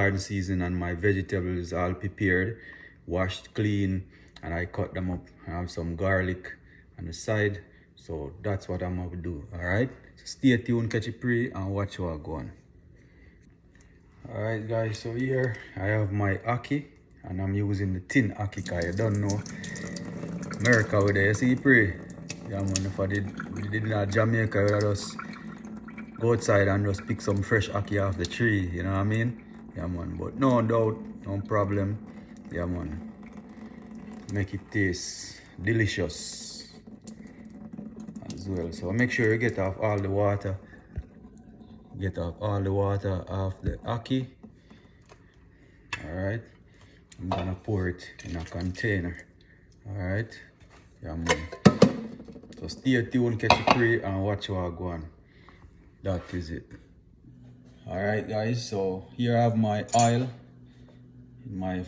garden season and my vegetables all prepared, washed clean, and I cut them up. I have some garlic on the side, so that's what I'm gonna do. All right, so stay tuned, catch it pre, and watch what I go on. All right, guys, so here I have my ackee, and I'm using the tin ackee because you don't know America with the see pre. Yeah, man, if I did in Jamaica, I just go outside and just pick some fresh ackee off the tree, you know what I mean? Yeah, man, but no doubt, no problem. Yeah, man, make it taste delicious as well. So make sure you get off all the water. Get off all the water off the ackee. All right, I'm gonna pour it in a container. All right, yeah, man. So stay tuned, catch it pre, and watch what I go on. That is it. All right, guys, so here I have my oil in my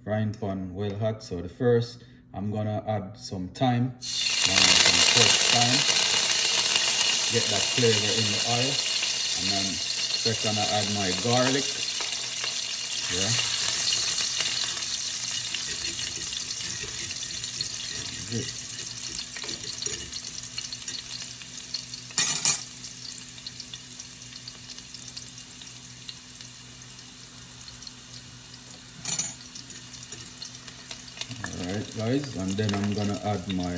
frying pan well hot. So the first, I'm gonna add some thyme, some fresh thyme, get that flavor in the oil. And then second, I add my garlic. Yeah. Alright, guys, and then I'm gonna add my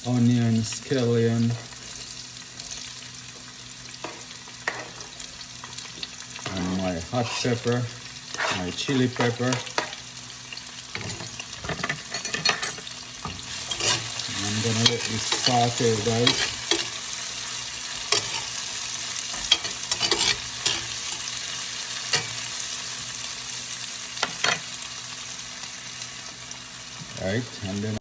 onion, scallion, and my hot pepper, my chili pepper. And I'm gonna let this saute, guys. Alright, and then